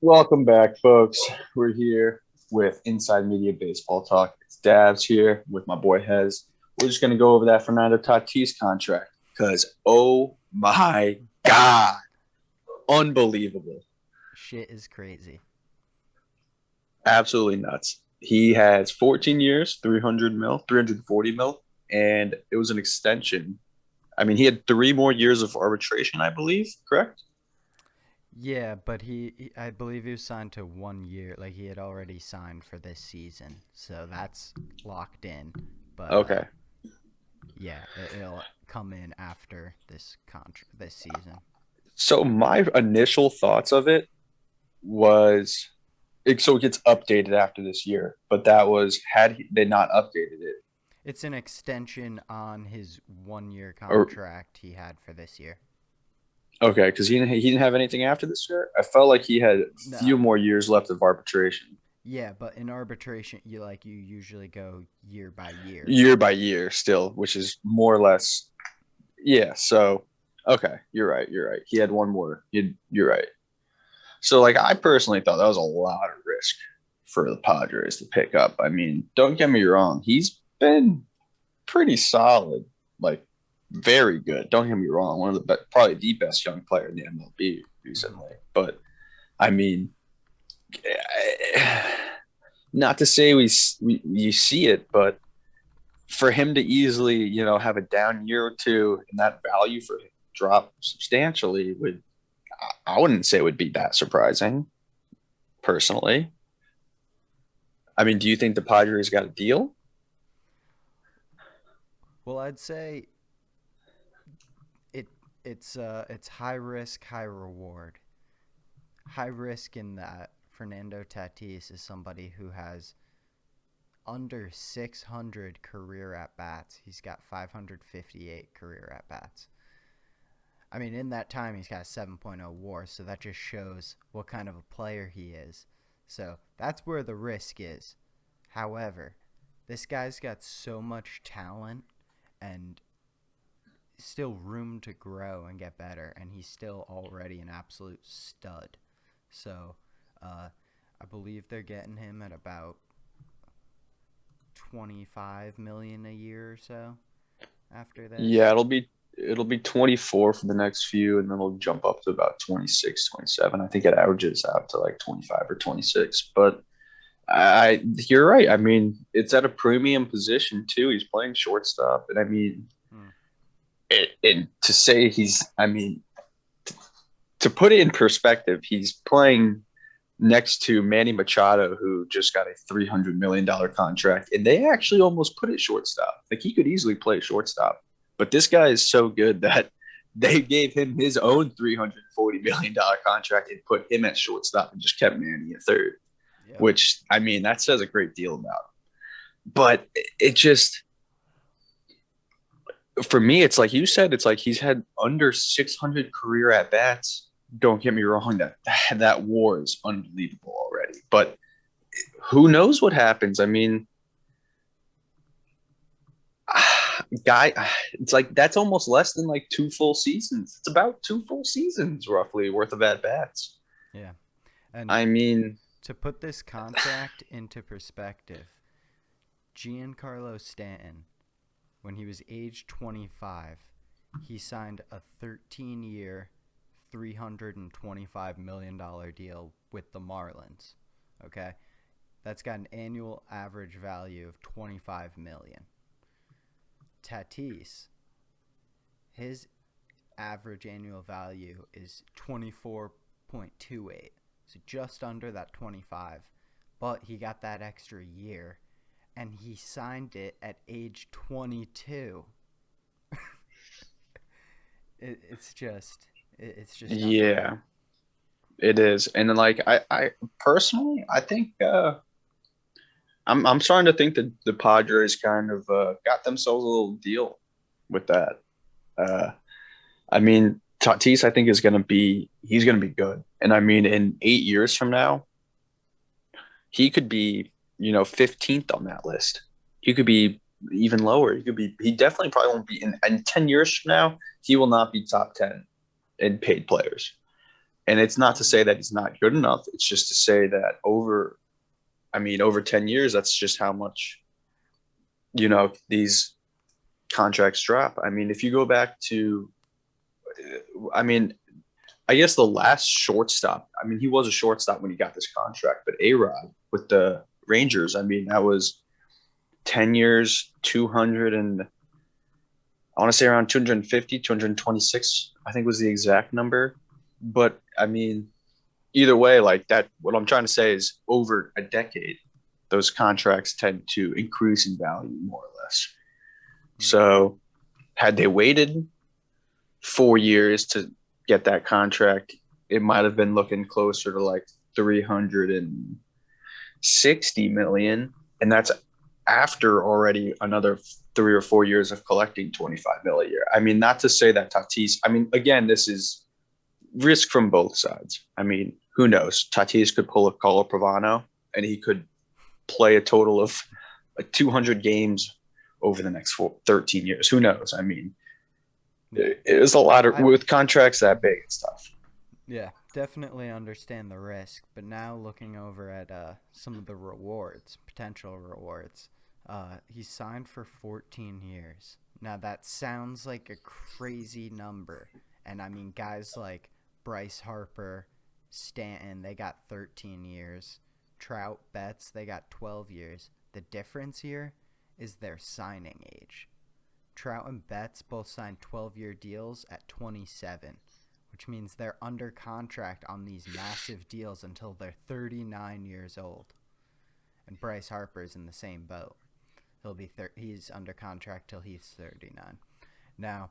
Welcome back, folks. We're here with Inside Media Baseball Talk. It's Davs here with my boy Hez. We're just going to go over that Fernando Tatis contract because, oh my God, unbelievable. Shit is crazy. Absolutely nuts. He has 14 years, 300 mil, 340 mil, and it was an extension. I mean, he had 3 more years of arbitration, I believe, correct? Yeah, but I believe he was signed to 1 year. Like he had already signed for this season, so that's locked in. But Okay. yeah, it'll come in after this season. So my initial thoughts of it was so it gets updated after this year. But that was had they not updated it, It's an extension on his 1 year or contract he had for this year. okay, because he didn't have anything after this year. I felt like he had a few No. more years left of arbitration, Yeah, but in arbitration, you usually go year by year. year by year, still, which is more or less yeah. So okay, you're right. You're right. He had one more. You're right. So like I personally thought that was a lot of risk for the Padres to pick up. I mean, don't get me wrong, he's been pretty solid, like very good. Don't get me wrong, one of the probably the best young player in the MLB Hmm. recently. But I mean, not to say we you see it, but for him to easily have a down year or two and that value for him drop substantially would I wouldn't say it would be that surprising personally. I mean, do you think the Padres got a deal? Well, I'd say it it's high risk, high reward. High risk in that Fernando Tatis is somebody who has under 600 career at bats. He's got 558 career at bats. I mean, in that time, he's got a 7.0 WAR, so that just shows what kind of a player he is. So that's where the risk is. However, this guy's got so much talent and still room to grow and get better, and he's still already an absolute stud. So, I believe they're getting him at about 25 million a year or so after Yeah, this. it'll be 24 for the next few, and then it'll jump up to about 26, 27. I think it averages out to like 25 or 26. But you're right. I mean, it's at a premium position too. He's playing shortstop, and I mean, Hmm. and to say I mean, to put it in perspective, he's playing next to Manny Machado, who just got a $300 million contract, and they actually almost put it shortstop. Like he could easily play shortstop, but this guy is so good that they gave him his own $340 million contract and put him at shortstop and just kept Manny at third. Yep. Which I mean, that says a great deal about him. But it just for me, it's like you said, it's like he's had under 600 career at bats. Don't get me wrong, that war is unbelievable already. But who knows what happens? I mean, guy, it's like that's almost less than like 2 full seasons. It's about 2 full seasons roughly worth of at bats. Yeah. And I mean, to put this contract into perspective, Giancarlo Stanton, when he was age 25, he signed a 13-year, $325 million deal with the Marlins. Okay? That's got an annual average value of 25 million. Tatis, his average annual value is 24.28. So just under that 25. But he got that extra year and he signed it at age 22. It's just unreal. yeah, it is. And then like I personally, I think I'm starting to think that the Padres kind of got themselves a little deal with that. Uh, I mean, Tatis, I think he's gonna be good, and I mean, in 8 years from now, he could be 15th on that list. He could be even lower. He definitely probably won't be in 10 years from now. He will not be top 10 in paid players. And it's not to say that he's not good enough. It's just to say that over 10 years, that's just how much, these contracts drop. I mean, if you go back to, I mean, I guess the last shortstop, I mean, he was a shortstop when he got this contract, but A-Rod with the Rangers, I mean, that was 10 years, 200 and I want to say around 250, 226, I think was the exact number. But I mean, either way, like that, what I'm trying to say is over a decade, those contracts tend to increase in value more or less. Hmm. So had they waited 4 years to get that contract, it might have been looking closer to like 360 million. And that's after already another 3 or 4 years of collecting 25 million a year. I mean, not to say that Tatis, I mean, again, this is risk from both sides. I mean, who knows? Tatis could pull a Carlo Pravano and he could play a total of like 200 games over the next 13 years. Who knows? I mean, Yeah. it is a lot of, I with contracts that big, it's tough. Yeah, definitely understand the risk, but now looking over at some of the rewards, potential rewards, he signed for 14 years. Now that sounds like a crazy number, and I mean guys like Bryce Harper, Stanton, they got 13 years. Trout, Betts, they got 12 years. The difference here is their signing age. Trout and Betts both signed 12-year deals at 27, which means they're under contract on these massive deals until they're 39 years old. And Bryce Harper's in the same boat. He's under contract till he's 39. Now,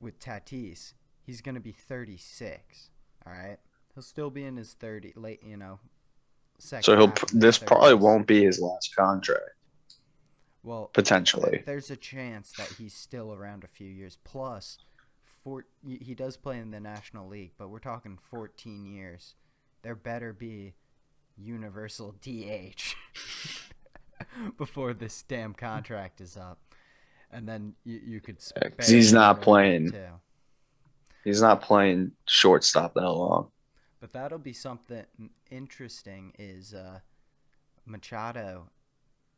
with Tatis, he's going to be 36, all right? He'll still be in his 30 late, second So half of his this probably 30s. won't be his last contract, Well, potentially. there's a chance that he's still around a few years. Plus, he does play in the National League, but we're talking 14 years. There better be universal DH before this damn contract is up. And then you could Because spare him a little bit too. he's not playing shortstop that long. But that'll be something interesting is Machado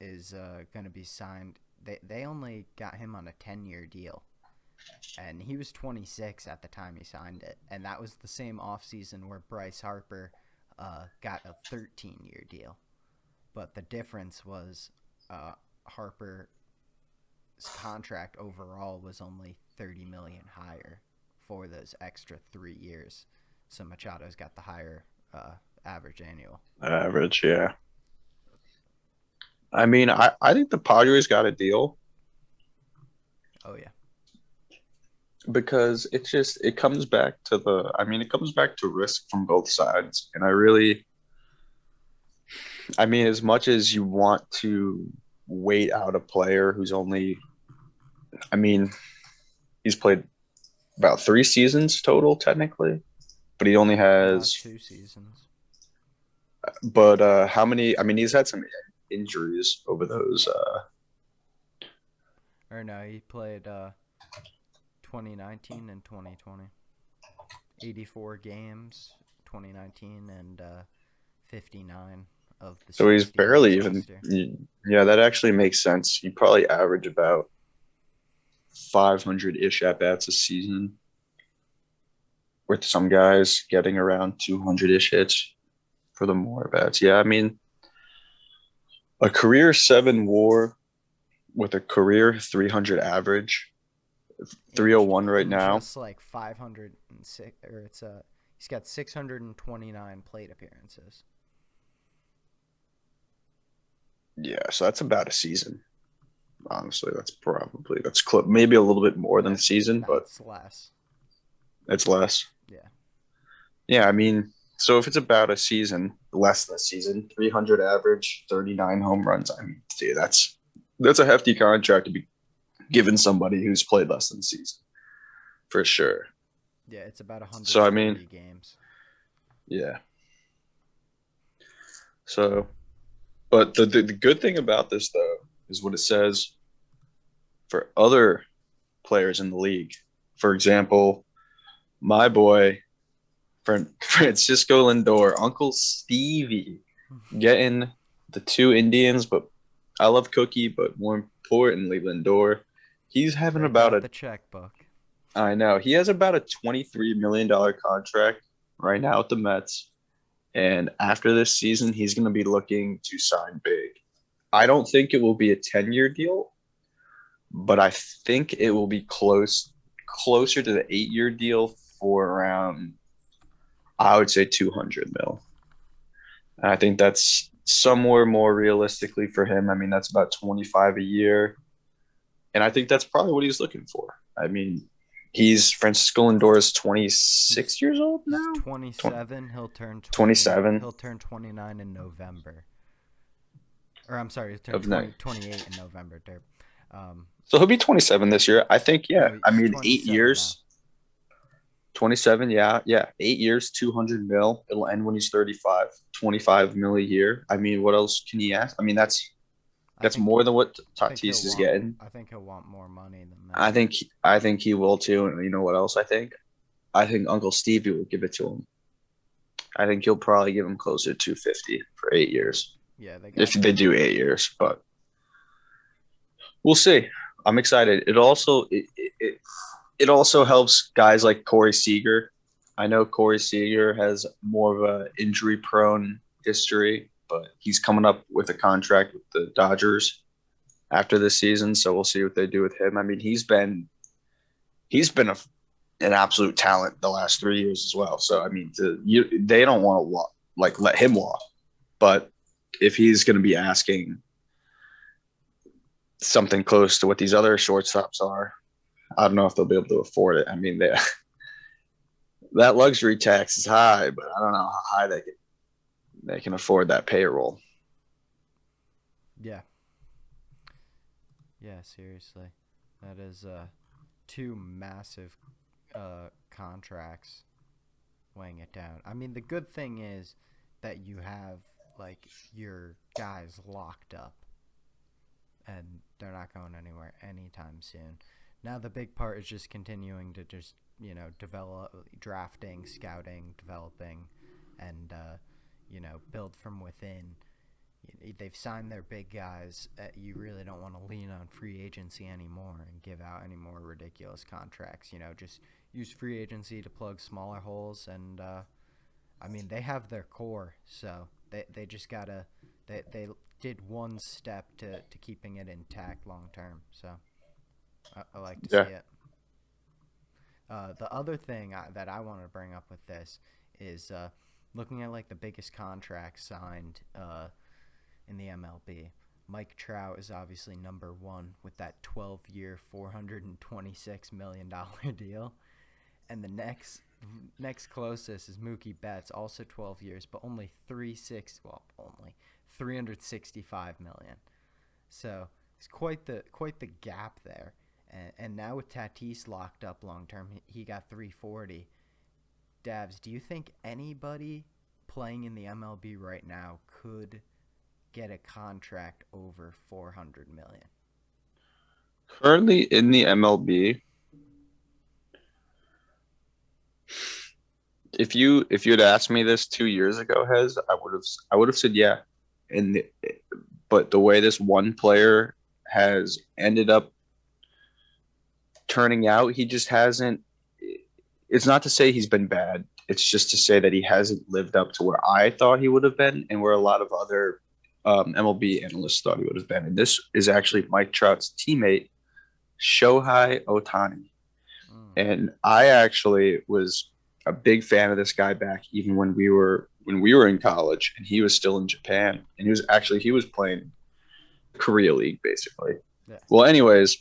is going to be signed. They only got him on a 10-year deal. And he was 26 at the time he signed it. And that was the same offseason where Bryce Harper got a 13-year deal. But the difference was Harper's contract overall was only $30 million higher for those extra 3 years. So Machado's got the higher average annual. Average, yeah. I mean, I think the Padres got a deal Oh, yeah. because it comes back to it comes back to risk from both sides. And I mean, as much as you want to wait out a player who's only, I mean, he's played about 3 seasons total, technically, but he only has, 2 seasons. but how many? I mean, he's had some injuries over those. Or no, he played 2019 and 2020. 84 games, 2019, and 59 of the So he's 60 barely games even, last year. yeah, that actually makes sense. You probably average about 500-ish at bats a season, with some guys getting around 200-ish hits for the more bats. Yeah, I mean, a career 7 WAR with a career 300 average, 301 right In now. just like 506, or he's got 629 plate appearances. Yeah, so that's about a season. Honestly, that's maybe a little bit more than a season, but That's less. it's less. Yeah. Yeah, I mean, so if it's about a season, less than a season, 300 average, 39 home runs. I mean, dude, that's a hefty contract to be given somebody who's played less than a season, for sure. Yeah, it's about So I 140 mean, games. yeah. So, but the good thing about this though is what it says for other players in the league. For example, my boy Francisco Lindor, Uncle Stevie, getting the two Indians, but I love Cookie, but more importantly, Lindor. He's having Break about out a the checkbook. I know he has about a $23 million contract right now with the Mets. And after this season, he's going to be looking to sign big. I don't think it will be a 10-year deal, but I think it will be closer to the 8-year deal for around, I would say 200 mil. And I think that's somewhere more realistically for him. I mean, that's about 25 a year. And I think that's probably what he's looking for. I mean, he's Francisco Lindor is He's 26 years old he's now. 27. He'll turn 20. 27 He'll turn 29 in November. Or I'm sorry, he'll turn of next. 28 in November. Derp. Um, So he'll be 27 this year. I think, yeah. no, I he's mean, 27 now. 27, yeah, yeah. 8 years, 200 mil. It'll end when he's 35, 25 mil a year. I mean, what else can he ask? I mean, I that's think more than what I think he'll Tatis is want. getting. I think he'll want more money than I that. think I think he will too. And you know what else I think? I think Uncle Stevie will give it to him. I think he'll probably give him closer to 250 for 8 years Yeah, they if got they to. do 8 years. But we'll see. I'm excited. It also helps guys like Corey Seager. I know Corey Seager has more of a injury prone history, but he's coming up with a contract with the Dodgers after this season, so we'll see what they do with him. I mean, he's been an absolute talent the last 3 years as well. So I mean, they don't want to like let him walk, but if he's going to be asking something close to what these other shortstops are, I don't know if they'll be able to afford it. I mean, that luxury tax is high, but I don't know how high they can afford that payroll. Yeah, yeah. Seriously, that is two massive contracts weighing it down. I mean, the good thing is that you have like your guys locked up and they're not going anywhere anytime soon. Now the big part is just continuing to just develop, drafting, scouting, developing, and build from within. They've signed their big guys. You really don't want to lean on free agency anymore and give out any more ridiculous contracts. Just use free agency to plug smaller holes. And I mean, they have their core, so they just gotta they did one step to keeping it intact long term. So I like to see Yeah. it. The other thing that I wanted to bring up with this is looking at like the biggest contracts signed in the MLB. Mike Trout is obviously number one with that 12-year, $426 million deal, and the next closest is Mookie Betts, also 12 years, but only 365 million. So it's quite the gap there. And now with Tatis locked up long term, he got 340. Davs, do you think anybody playing in the MLB right now could get a contract over 400 million? Currently in the MLB, if you had asked me this 2 years ago, Hez, I would have said yeah. And but the way this one player has ended up turning out, he just hasn't. It's not to say he's been bad. It's just to say that he hasn't lived up to where I thought he would have been, and where a lot of other MLB analysts thought he would have been. And this is actually Mike Trout's teammate, Shohei Ohtani. Mm. And I actually was a big fan of this guy back even when we were in college, and he was still in Japan, and he was playing Korea League basically. Yeah. Well, anyways,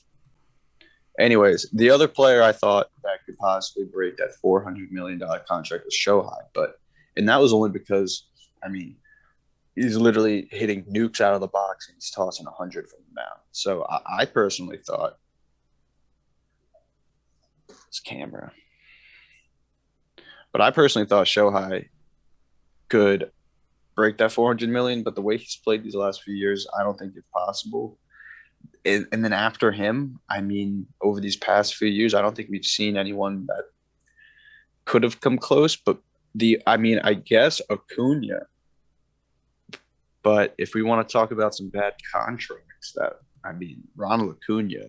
the other player I thought that could possibly break that $400 million contract was Shohei, and that was only because I mean he's literally hitting nukes out of the box and he's tossing 100 from the mound. So I personally thought this camera, but I personally thought Shohei could break that 400 million. But the way he's played these last few years, I don't think it's possible. And then after him, I mean, over these past few years, I don't think we've seen anyone that could have come close. But I guess Acuna, but if we want to talk about some bad contracts, Ronald Acuna,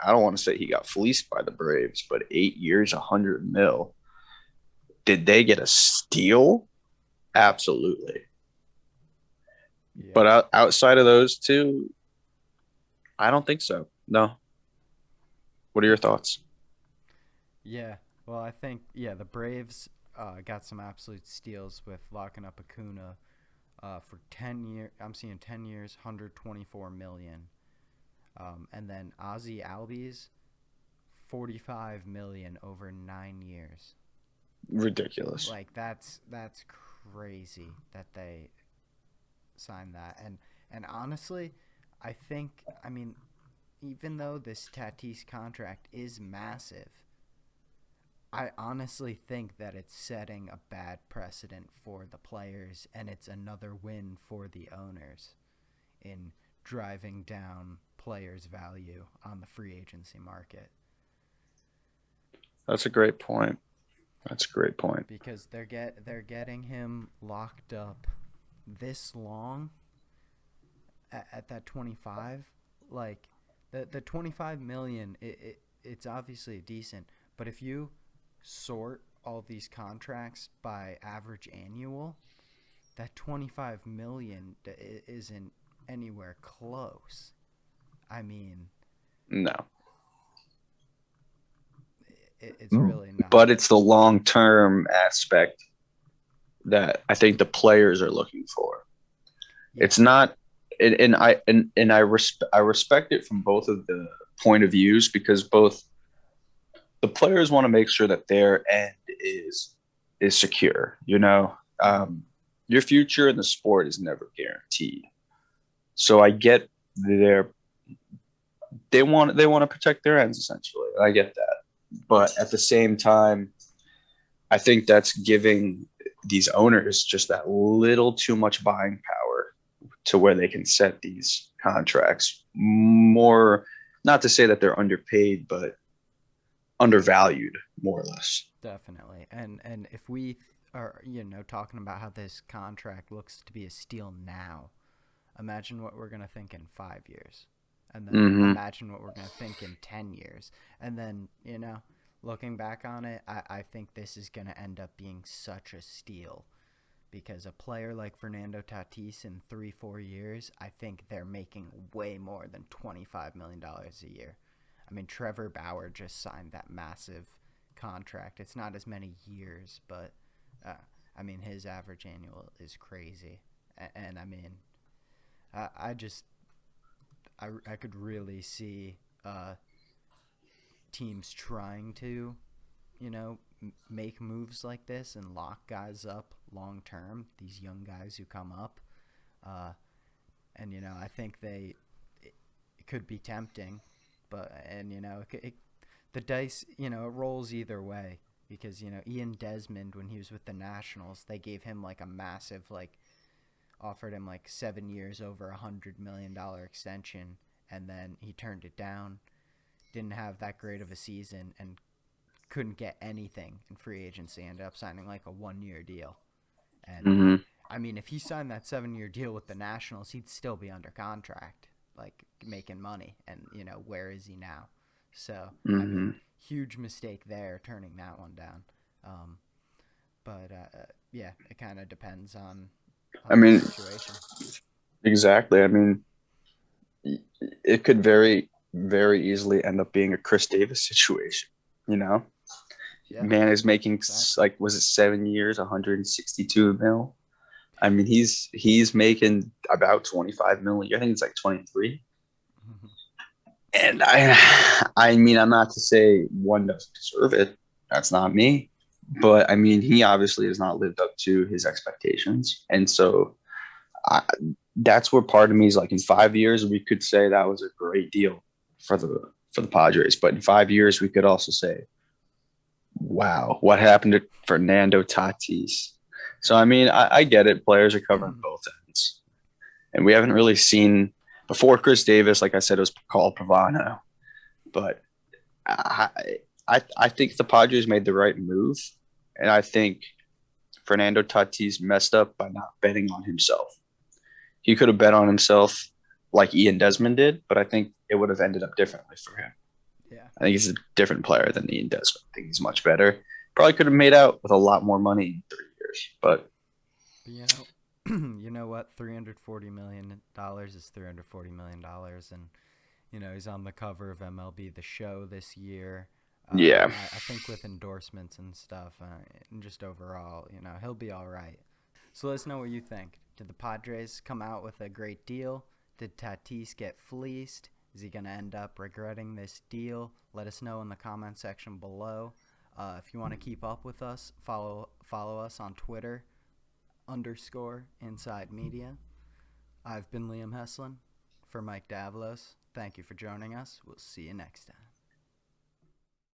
I don't want to say he got fleeced by the Braves, but 8 years, 100 mil. Did they get a steal? Absolutely. But Yep. outside of those two, I don't think so. No. What are your thoughts? Yeah. Well, I think the Braves got some absolute steals with locking up Acuna for 10 years. I'm seeing 10 years, 124 million. And then Ozzy Albies, 45 million over 9 years. Ridiculous. Like that's crazy that they signed that. And honestly, I mean, even though this Tatis contract is massive, I honestly think that it's setting a bad precedent for the players, and it's another win for the owners in driving down players' value on the free agency market That's a great point. That's a great point. because they're getting him locked up this long at that 25. Like the 25 million, it's obviously decent, but if you sort all these contracts by average annual, that 25 million isn't anywhere close. I mean, No. it's really not. But it's the long term aspect that I think the players are looking for. Yeah, It's not, and I respect it from both of the point of views because both the players want to make sure that their end is secure. mm-hmm. Your future in the sport is never guaranteed. So I get their they want to protect their ends essentially. I get that, but at the same time, I think that's giving these owners just that little too much buying power to where they can set these contracts more. Not to say that they're underpaid, but undervalued more or less. Definitely. And if we are talking about how this contract looks to be a steal now, imagine what we're gonna think in 5 years, and then Mm-hmm. imagine what we're gonna think in 10 years, and then looking back on it, I think this is gonna end up being such a steal because a player like Fernando Tatis in 3 4 years, I think they're making way more than $25 million a year. I mean, Trevor Bauer just signed that massive contract. It's not as many years, but uh, I mean, his average annual is crazy. And I mean, I just I could really see teams trying to make moves like this and lock guys up long term. These young guys who come up, uh, and I think it could be tempting, but and the dice it rolls either way because Ian Desmond, when he was with the Nationals, they gave him like a massive, like, offered him like 7 years over $100 million extension, and then he turned it down. Didn't have that great of a season and couldn't get anything in free agency. Ended up signing like a 1 year deal. And Mm-hmm. I mean, if he signed that 7 year deal with the Nationals, he'd still be under contract, like making money. And where is he now? So I mean, Mm-hmm. huge mistake there, turning that one down. Um, but yeah, it kind of depends I on the mean, situation. exactly. I mean, it could very easily end up being a Chris Davis situation. You know, Yeah, man is making exactly. like was it 7 years, 162 mil. I mean, he's making about 25 million. I think it's like 23. And I mean, I'm not to say one doesn't deserve it. That's not me. But I mean, he obviously has not lived up to his expectations. And so I, that's where part of me is like, in 5 years, we could say that was a great deal for the Padres. But in 5 years, we could also say, wow, what happened to Fernando Tatis? So I mean, I get it. Players are covering both ends, and we haven't really seen before Chris Davis. Like I said, it was Paul Pavano, but I I think the Padres made the right move, and I think Fernando Tatis messed up by not betting on himself. He could have bet on himself like Ian Desmond did, but I think it would have ended up differently for him. Yeah. I think he's a different player than Ian Desmond. I think he's much better. Probably could have made out with a lot more money in 3 years, but But you know what? $340 million is $340 million, and he's on the cover of MLB The Show this year. yeah, I think with endorsements and stuff, and just overall, he'll be all right. So let us know what you think. Did the Padres come out with a great deal? Did Tatis get fleeced? Is he going to end up regretting this deal? Let us know in the comment section below. If you want to keep up with us, follow us on Twitter _Inside Media. I've been Liam Heslin for Mike Davlos. Thank you for joining us. We'll see you next time.